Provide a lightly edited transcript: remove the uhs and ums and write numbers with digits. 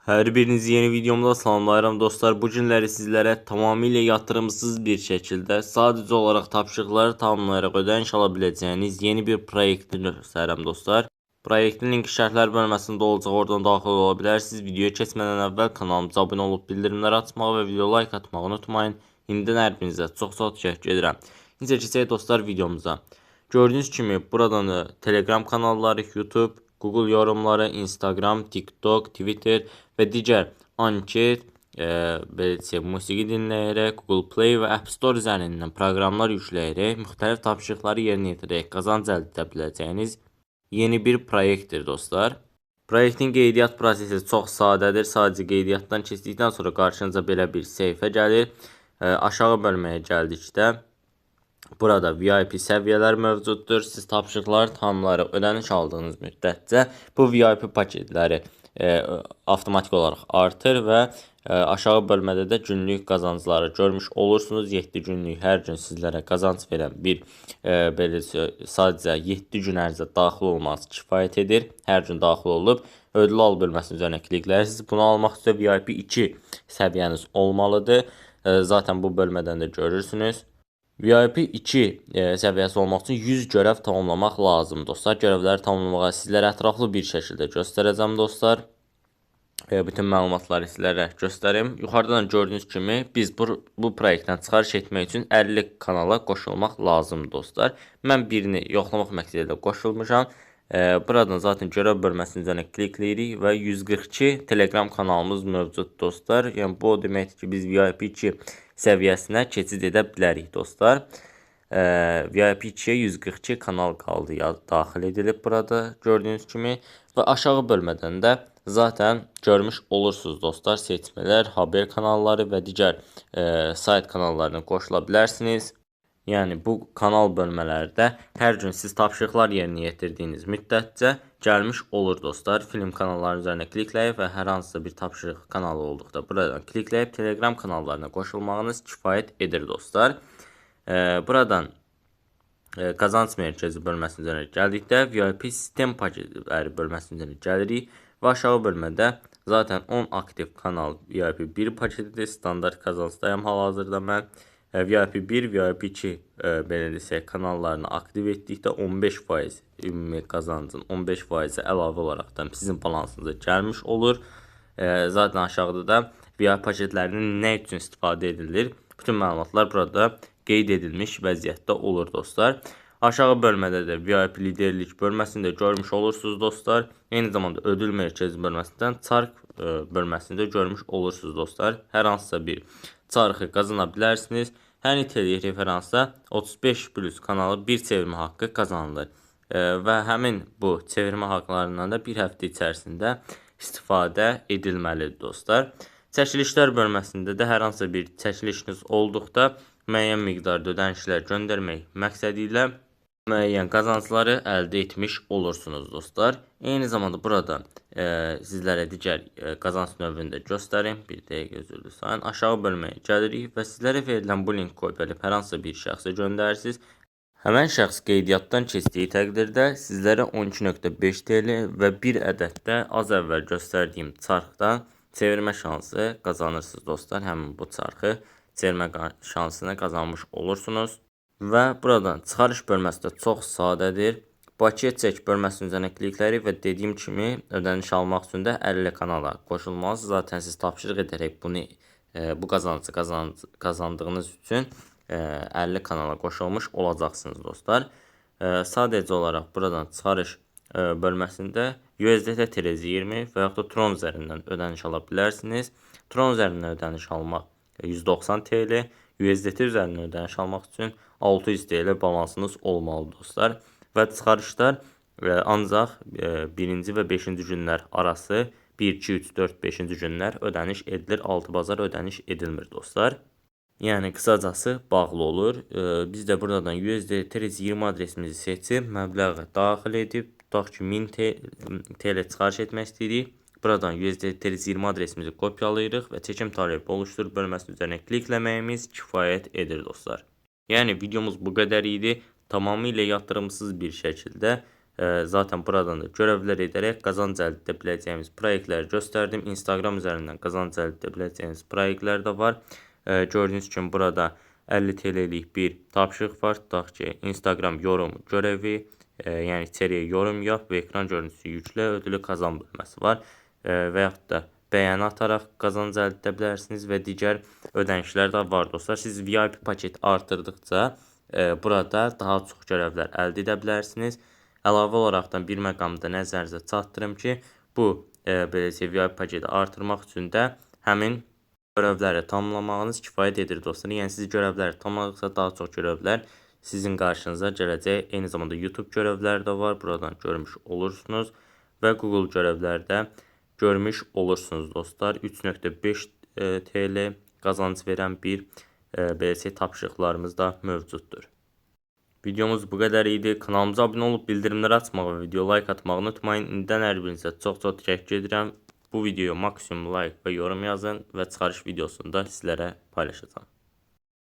Hər birinizi yeni videomda salamlayıram dostlar. Bu günləri sizlərə tamamilə yatırımsız bir şəkildə sadəcə olaraq tapşırıqları tamamlayaraq ödəniş ala biləcəyiniz yeni bir proyekti göstərirəm dostlar. Proyektin linki şərhlər bölməsində olacaq, oradan daxil ola bilərsiniz. Videoya keçmədən əvvəl kanalımıza abunə olub bildirimləri açmağı və video like atmağı unutmayın. İndi hər birinizə çox təşəkkür edirəm. Necə keçək dostlar videomuza. Gördüyünüz kimi buradan Telegram kanalları, YouTube, Google yorumları, Instagram, TikTok, Twitter və digər anket, musiqi dinləyərək, Google Play və App Store üzərindən proqramlar yükləyərək müxtəlif tapşırıqları yerinə yetirərək qazanc əldə edə biləcəyiniz yeni bir proyektdir dostlar. Proyektin qeydiyyat prosesi çox sadədir. Sadəcə qeydiyyatdan keçdikdən sonra qarşınıza belə bir səhifə gəlir. Aşağı bölməyə gəldikdə burada VIP səviyyələr mövcuddur. Siz tapşırıqları tamamlayaraq ödəniş aldığınız müddətcə bu VIP paketləri avtomatik olaraq artır və aşağı bölmədə də günlük qazancları görmüş olursunuz. 7 günlük hər gün sizlərə qazanc verən bir belə sadəcə 7 gün ərzində daxil olmanız kifayət edir. Hər gün daxil olub ödül al bölməsinin üzərinə kliklərsiniz. Bunu almaq üçün VIP 2 səviyyəniz olmalıdır. Zaten bu bölmədən də görürsünüz. VIP 2 səviyyəsi olmaq üçün 100 görəv tamamlamaq lazım dostlar. Görevləri tamamlamağa sizlərə ətraflı bir şəkildə göstərəcəm dostlar. Bütün məlumatları sizlərə göstərim. Yuxarıdan gördüyünüz kimi biz bu proyektdən çıxarış etmək üçün 50 kanala qoşulmaq lazım dostlar. Mən birini yoxlamaq məqsədilə qoşulmuşam. Buradan zaten görev bölməsinin üzərinə klikləyirik və 142 Telegram kanalımız mövcud dostlar. Yəni bu o deməkdir ki, biz VIP 2 səviyyəsinə keçid edə bilərik dostlar. VIP 2-yə 142 kanal qaldı, daxil edilib burada gördüyünüz kimi və aşağı bölmədən də zaten görmüş olursunuz dostlar, seçmələr, haber kanalları və digər sayt kanallarına qoşula bilərsiniz. Yəni bu kanal bölmələrdə hər gün siz tapşırıqlar yerinə yetirdiyiniz müddətcə gəlmiş olur dostlar. Film kanallarının üzərinə klikləyib və hər hansısa bir tapşırıq kanalı olduqda buradan klikləyib Telegram kanallarına qoşulmağınız kifayət edir dostlar. Buradan qazanc mərkəzi bölməsinin üzərinə gəldikdə VIP sistem paketləri bölməsinin üzərinə gəlirik və aşağı bölmədə zaten 10 aktiv kanal VIP 1 paketidir. Standart qazancdayım hal-hazırda mən. VIP 1, VIP 2 belə desək kanallarını aktiv etdikdə 15% ümumi qazancın 15%-i əlavə olaraqdan sizin balansınıza gəlmiş olur. Zaten aşağıda da VIP paketlərinin nə üçün istifadə edilir? Bütün məlumatlar burada qeyd edilmiş vəziyyətdə olur dostlar. Aşağı bölmədə də VIP liderlik bölməsində görmüş olursunuz dostlar. Eyni zamanda ödül mərkəzi bölməsindən çarx bölməsində görmüş olursunuz dostlar. Hər hansısa bir çarxı qazana bilərsiniz. Hər niteliyi referansa 35+ kanalı bir çevirmə haqqı qazanılır. Və həmin bu çevirmə haqqlarından da bir həftə içərisində istifadə edilməlidir dostlar. Çəkilişlər bölməsində də hər hansı bir çəkilişiniz olduqda müəyyən miqdarda ödənişlər göndərmək məqsədi ilə müəyyən qazancları əldə etmiş olursunuz dostlar. Eyni zamanda burada sizlərə digər qazanc növünü də göstərim. Bir dəqiqə özür diləyin. Aşağı bölməyə gəlirik və sizlərə verilən bu link kopyalayıb hər hansı bir şəxsə göndərirsiniz. Həmən şəxs qeydiyyatdan keçdiyi təqdirdə sizlərə 12.5 TL və bir ədəd də az əvvəl göstərdiyim çarxdan çevirmə şansı qazanırsınız dostlar. Həmin bu çarxı çevirmə şansını qazanmış olursunuz. Və buradan çıxarış bölməsi də çox sadədir. Bakıya çək bölməsinin üzərinə kliklərik və dediyim kimi ödəniş almaq üçün də 50 kanala qoşulmalısınız. Zaten siz tapşırıq edərək bu qazancı qazandığınız üçün 50 kanala qoşulmuş olacaqsınız dostlar. Sadəcə olaraq buradan çıxarış bölməsində USDT-20 və yaxud da Tron üzərindən ödəniş ala bilərsiniz. Tron üzərindən ödəniş almaq 190 TL, USDT üzərindən ödəniş almaq üçün 600 TL balansınız olmalı dostlar. Və çıxarışlar ancaq 1-ci və 5-ci günlər arası 1, 2, 3, 4, 5-ci günlər ödəniş edilir. 6 bazar ödəniş edilmir dostlar. Yəni qısacası bağlı olur. Biz də buradan USDT-20 adresimizi seçib məbləği daxil edib tutaq ki 1000 TL çıxarış etmək istəyirik. Buradan USDT-20 adresimizi kopyalayırıq və çekim talebi oluştur bölməsinin üzərinə klikləməyimiz kifayət edir dostlar. Yəni videomuz bu qədər idi. Tamamilə yatırımsız bir şəkildə Zaten buradan da görevlər edərək qazanc əldə edə biləcəyimiz proyektləri göstərdim. Instagram üzərindən qazanc əldə edə biləcəyimiz proyektlər də var. Gördüyünüz kimi burada 50 TL'lik bir tapşırıq var. Tutaq ki, Instagram yorum görevi, yəni içəriyə yorum yap və ekran görüntüsü yüklə, ödülü kazan bölməsi var. Və yaxud da bəyəni ataraq qazanc əldə edə bilərsiniz və digər ödənişlər də var dostlar. Siz VIP paket artırdıqca burada daha çox görevlər əldə edə bilərsiniz. Əlavə olaraqdan bir məqamda nəzərinizə çatdırım ki, bu beləcə VIP paketi artırmaq üçün də həmin görevləri tamamlamağınız kifayət edir dostlar. Yəni siz görevləri tamamladıqca daha çox görevlər sizin qarşınıza gələcək. Eyni zamanda YouTube görevləri də var. Buradan görmüş olursunuz və Google görevləri də görmüş olursunuz dostlar. 3.5 TL qazanc verən bir beləcə tapşırıqlarımız da mövcuddur. Videomuz bu qədər idi. Kanalımıza abunə olub bildirimləri açmağı və video like atmağı unutmayın. İndidən hər birinizə çox-çox təşəkkür edirəm. Bu videoya maksimum like və yorum yazın və çıxarış videosunu da sizlərə paylaşacağım.